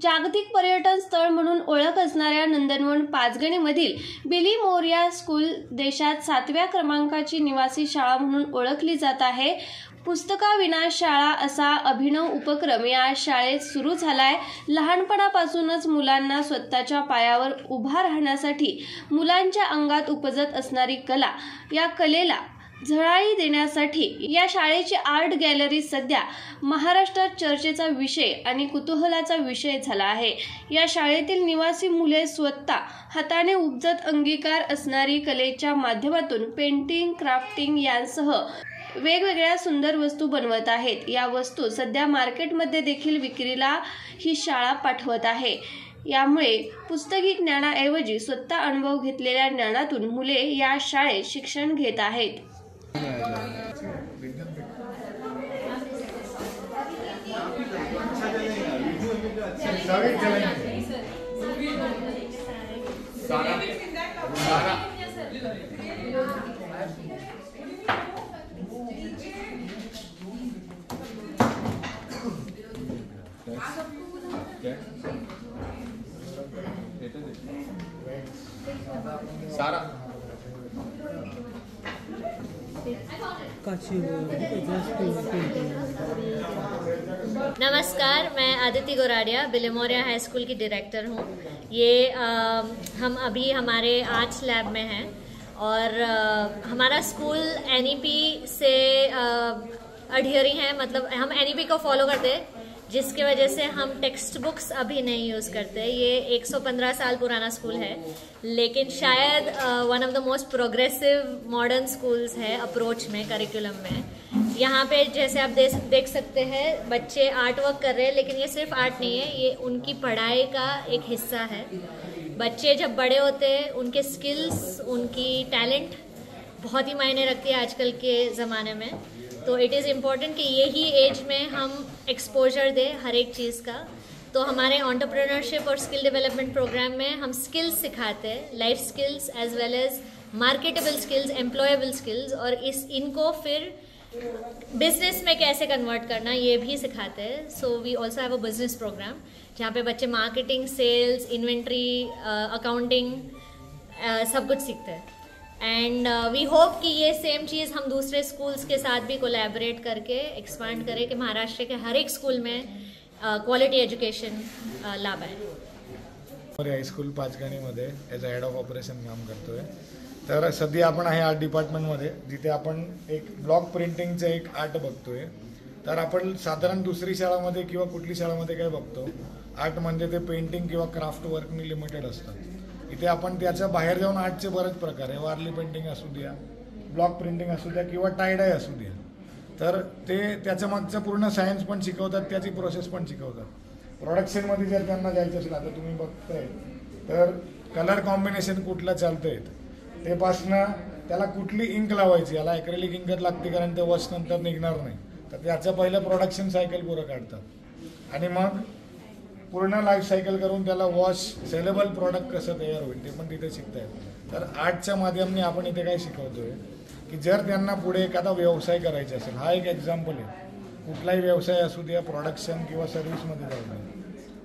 जागतिक पर्यटन स्थळ म्हणून ओळख असणाऱ्या नंदनवन पाचगणीमधील बिली मोरिया स्कूल देशात 7व्या क्रमांकाची निवासी शाळा म्हणून ओळखली जात आहे. पुस्तकाविना शाळा असा अभिनव उपक्रम या शाळेत सुरू झालाय. लहानपणापासूनच मुलांना स्वतःच्या पायावर उभा राहण्यासाठी मुलांच्या अंगात उपजत असणारी कला, या कलेला झळाळी देण्यासाठी या शाळेची आर्ट गॅलरी सध्या महाराष्ट्रात चर्चेचा विषय आणि कुतूहलाचा विषय झाला आहे. या शाळेतील निवासी मुले स्वतः हाताने उपजत अंगीकार असणारी कलेच्या माध्यमातून पेंटिंग, क्राफ्टिंग यांसह वेगवेगळ्या सुंदर वस्तू बनवत आहेत. या वस्तू सध्या मार्केटमध्ये देखील विक्रीला ही शाळा पाठवत आहे. यामुळे पुस्तकी ज्ञानाऐवजी स्वतः अनुभव घेतलेल्या ज्ञानातून मुले या शाळेत शिक्षण घेत आहेत. नमस्कार, मैं आदिति गोराडिया बिली मोरिया हाई स्कूल की डायरेक्टर हूँ. हम अभी हमारे आर्ट्स लैब में हैं और हमारा स्कूल एनईपी से अडहियरिंग है. मतलब हम एनईपी को फॉलो करते हैं, जिसकी वजह से हम टेक्स्ट बुक्स अभी नहीं यूज़ करते. ये 115 साल पुराना स्कूल है, लेकिन शायद one of the most progressive modern schools है अप्रोच में, करिकुलम में. यहाँ पे जैसे आप देख सकते हैं बच्चे आर्ट वर्क कर रहे हैं, लेकिन ये सिर्फ आर्ट नहीं है, ये उनकी पढ़ाई का एक हिस्सा है. बच्चे जब बड़े होते हैं उनके स्किल्स, उनकी टैलेंट बहुत ही मायने रखती है आजकल के ज़माने में. तो इट इज़ इम्पॉर्टेंट कि यही एज में हम एक्सपोजर दें हर एक चीज़ का. तो हमारे एंटरप्रेन्योरशिप और स्किल डेवलपमेंट प्रोग्राम में हम स्किल्स सिखाते हैं, life skills as well as marketable skills, employable skills, और इनको फिर बिजनेस में कैसे कन्वर्ट करना ये भी सिखाते हैं. So we also have a business program जहाँ पे बच्चे मार्केटिंग, सेल्स, इन्वेंट्री, अकाउंटिंग सब कुछ सीखते हैं. एंड वी होप कि ये सेम चीज़ हम दूसरे स्कूल्स के साथ भी कोलैबोरेट करके एक्सपांड करें कि महाराष्ट्र के हर एक स्कूल में क्वालिटी एज्युकेशन ला पाहिजे. हायस्कूल पाचगणीमध्ये as a head of operation काम करतोय. तर सध्या आपण आहे आर्ट डिपार्टमेंटमध्ये, जिथे आपण एक ब्लॉक प्रिंटिंगचं एक आर्ट बघतोय. तर आपण साधारण दुसरी शाळामध्ये किंवा कुठली शाळामध्ये काय बघतो, आर्ट म्हणजे ते पेंटिंग किंवा क्राफ्ट वर्कनी लिमिटेड असतात. इथे आपण त्याच्या बाहेर जाऊन आर्टचे बरेच प्रकार आहे. वारली पेंटिंग असू द्या, ब्लॉक प्रिंटिंग असू द्या किंवा टायडाय असू द्या. तर ते त्याच्या मागचं पूर्ण सायन्स पण शिकवतात, त्याची प्रोसेस पण शिकवतात. प्रोडक्शनमध्ये जर त्यांना जायचं असेल, आता तुम्ही बघताय तर कलर कॉम्बिनेशन कुठलं चालतंय ते पासनं त्याला कुठली इंक लावायची, याला ॲक्रेलिक इंकच लागते कारण ते वॉश नंतर निघणार नाही. तर त्याचं पहिलं प्रोडक्शन सायकल पुरं काढतात आणि मग पूर्ण लाईफ सायकल करून त्याला वॉश, सेलेबल प्रॉडक्ट कसं तयार होईल ते पण तिथे शिकता येतं. तर आर्टच्या माध्यमाने आपण इथे काय शिकवतोय की जर त्यांना पुढे एखादा व्यवसाय करायचा असेल, हा एक एक्झाम्पल आहे. कुठलाही व्यवसाय असू द्या, प्रोडक्शन किंवा सर्व्हिसमध्ये जाऊ द्या,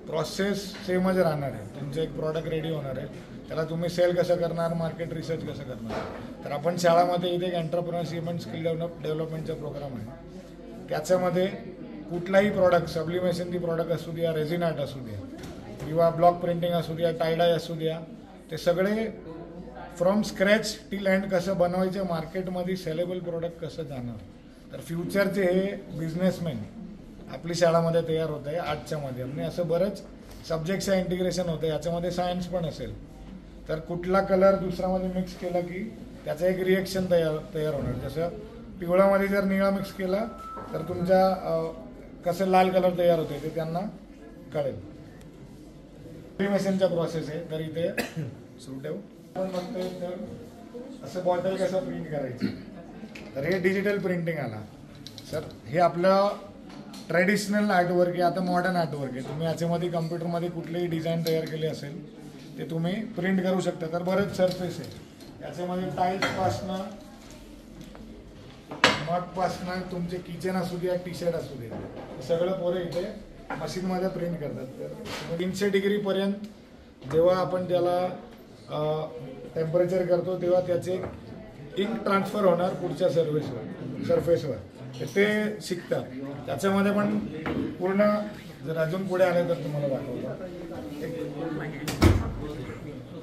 प्रोसेस सेमच राहणार आहे. तुमचं एक प्रॉडक्ट रेडी होणार आहे, त्याला तुम्ही सेल कसं करणार, मार्केट रिसर्च कसं करणार. तर आपण शाळामध्ये इथे एक एंटरप्रेन्योरशिप अँड स्किल डेव्हलपमेंटचा प्रोग्राम आहे. त्याच्यामध्ये कुठलाही प्रॉडक्ट, सब्लिमेशनची प्रॉडक्ट असू द्या, रेझिन आर्ट असू द्या किंवा ब्लॉक प्रिंटिंग असू द्या, टायडाय असू द्या, ते सगळे फ्रॉम स्क्रॅच टिल एंड कसं बनवायचं, मार्केटमध्ये सेलेबल प्रॉडक्ट कसं जाणार. तर फ्युचरचे हे बिझनेसमॅन आपली शाळामध्ये तयार होत आहे आर्टच्या माध्यमाने. असं बरंच सब्जेक्टचं इंटिग्रेशन होतं. याच्यामध्ये सायन्स पण असेल. तर कुठला कलर दुसऱ्यामध्ये मिक्स केला की त्याचं एक रिएक्शन तयार होणार. जसं पिवळामध्ये जर निळा मिक्स केला तर तुमच्या कसं लाल कलर तयार होते ते त्यांना कळेल. सब्लिमेशनचा प्रोसेस आहे. तर इथे सुरू ठेव. आपण बघतोय तर असं बॉटल कसं प्रिंट करायची. तर हे डिजिटल प्रिंटिंग आला. सर हे आपलं ट्रेडिशनल आर्टवर्क आहे, आता मॉडर्न आर्टवर्क आहे. तुम्ही याच्यामध्ये कम्प्युटरमध्ये कुठलीही डिझाईन तयार केली असेल ते तुम्ही प्रिंट करू शकता. तर बरेच सरफेस आहे याच्यामध्ये, टाईल्सपासनं, मगपासनं तुमचे किचन असू द्या, टी शर्ट असू द्या, सगळं पोरं इथे मशीनमध्ये प्रिंट करतात. तर 300 डिग्रीपर्यंत जेव्हा आपण त्याला टेम्परेचर करतो तेव्हा त्याचे इंक ट्रान्सफर होणार पुढच्या सरफेसवर ते शिकतात. त्याच्यामध्ये पण पूर्ण जर अजून पुढे आले तर तुम्हाला दाखवतो.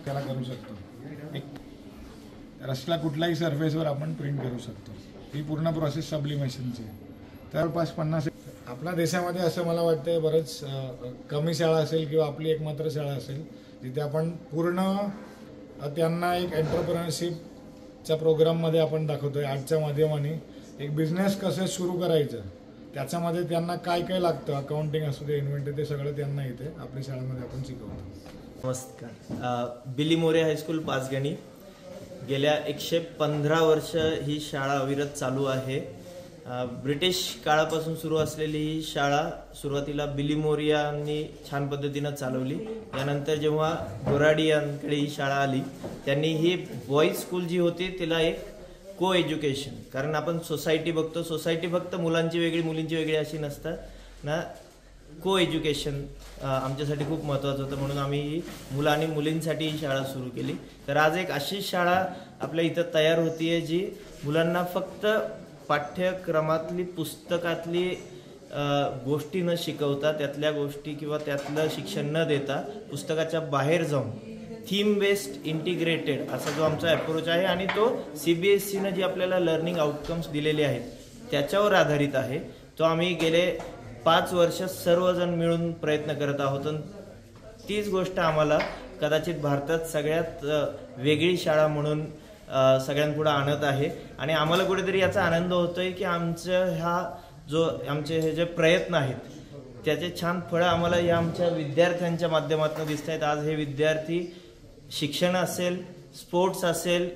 त्याला करू शकतो एक रसला कुठल्याही सरफेसवर आपण प्रिंट करू शकतो. ही पूर्ण प्रोसेस सब्लिमेशनची. जवळपास 50 आपल्या देशामध्ये असं मला वाटतं बरंच कमी शाळा असेल किंवा आपली एकमात्र शाळा असेल जिथे आपण पूर्ण त्यांना एक एंटरप्रेन्योरशिपच्या प्रोग्राममध्ये आपण दाखवतोय. आर्टच्या माध्यमाने एक बिझनेस कसं सुरू करायचं त्याच्यामध्ये त्यांना काय काय लागतं, अकाउंटिंग असू दे, इन्व्हेंटरी, ते सगळं त्यांना इथे आपल्या शाळेमध्ये आपण शिकवतो. नमस्कार. बिली मोरे हायस्कूल पाचगणी गेल्या 115 वर्ष ही शाळा अविरत चालू आहे. ब्रिटिश काळापासून सुरू असलेली ही शाळा सुरुवातीला बिली मोरियांनी छान पद्धतीनं चालवली. त्यानंतर जेव्हा गोराडियांकडे ही शाळा आली त्यांनी ही बॉईज स्कूल जी होती तिला एक को एज्युकेशन, कारण आपण सोसायटी बघतो, सोसायटी फक्त मुलांची वेगळी मुलींची वेगळी अशी नसतात ना, को एज्युकेशन आमच्यासाठी खूप महत्त्वाचं होतं. म्हणून आम्ही ही मुलं आणि मुलींसाठी ही शाळा सुरू केली. तर आज एक अशी शाळा आपल्या इथं तयार होतीये जी मुलांना फक्त पाठ्यक्रमातली पुस्तकातली गोष्टी न शिकवता, त्यातल्या गोष्टी किंवा त्यातलं शिक्षण न देता पुस्तकाच्या बाहेर जाऊन थीम बेस्ड इंटिग्रेटेड असा जो आमचा अप्रोच आहे आणि तो CBSEनं जी आपल्याला लर्निंग आउटकम्स दिलेले आहेत त्याच्यावर आधारित आहे. तो आम्ही गेले 5 वर्ष सर्वजण मिळून प्रयत्न करत आहोत. तीच गोष्ट आम्हाला कदाचित भारतात सगळ्यात वेगळी शाळा म्हणून सगळ्यांपुढे आणत आहे. आणि आम्हाला कुठेतरी याचा आनंद होतोय की आमचे हे जे प्रयत्न आहेत त्याचे छान फळं आम्हाला या आमच्या विद्यार्थ्यांच्या माध्यमातून दिसत आहेत. आज हे विद्यार्थी शिक्षण असेल, स्पोर्ट्स असेल,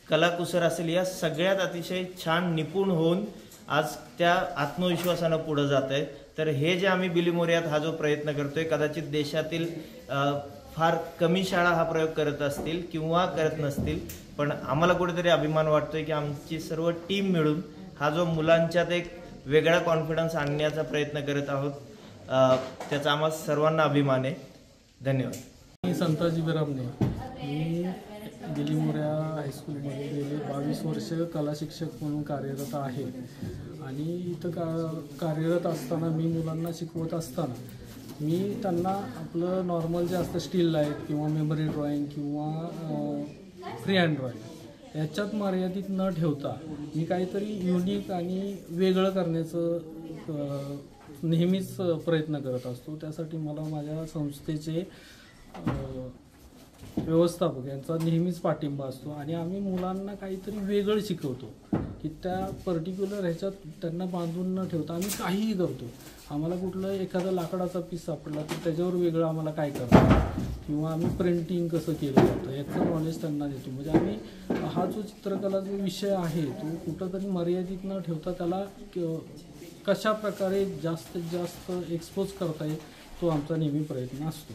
कलाकुसर असेल, या सगळ्यात अतिशय छान निपुण होऊन आज त्या आत्मविश्वासानं पुढे जात आहेत. तर हे जे आम्ही बिली मोरियात हा जो प्रयत्न करतोय, कदाचित देशातील फार कमी शाळा हा प्रयोग करत असतील किंवा करत नसतील, पण आम्हाला कुठेतरी अभिमान वाटतोय की आमची सर्व टीम मिळून हा जो मुलांच्यात एक वेगळा कॉन्फिडन्स आणण्याचा प्रयत्न करत आहोत, त्याचा आम्हाला सर्वांना अभिमान आहे. धन्यवाद. मी संताजी बिरामने. मी बिली मोरिया हायस्कूलमध्ये गेले 22 वर्ष कला शिक्षक म्हणून कार्यरत आहे. आणि इथं कार्यरत असताना मी मुलांना शिकवत असताना मी त्यांना आपलं नॉर्मल जे असतं स्टील लाईफ किंवा मेमरी ड्रॉइंग किंवा फ्री हँड ड्रॉइंग याच्यात मर्यादित न ठेवता मी काहीतरी युनिक आणि वेगळं करण्याचं नेहमीच प्रयत्न करत असतो. त्यासाठी मला माझ्या संस्थेचे व्यवस्थापक यांचा नेहमीच पाठिंबा असतो. आणि आम्ही मुलांना काहीतरी वेगळं शिकवतो की त्या पर्टिक्युलर ह्याच्यात त्यांना बांधून न ठेवता आम्ही काहीही करतो. आम्हाला कुठलं एखादा लाकडाचा पीस सापडला तर त्याच्यावर वेगळं आम्हाला काय करतो किंवा आम्ही प्रिंटिंग कसं केलं जातं याचं नॉलेज त्यांना देतो. म्हणजे आम्ही हा जो चित्रकला जो विषय आहे तो कुठंतरी मर्यादित न ठेवता त्याला कशा प्रकारे जास्तीत जास्त एक्सपोज करता येईल तो आमचा नेहमी प्रयत्न असतो.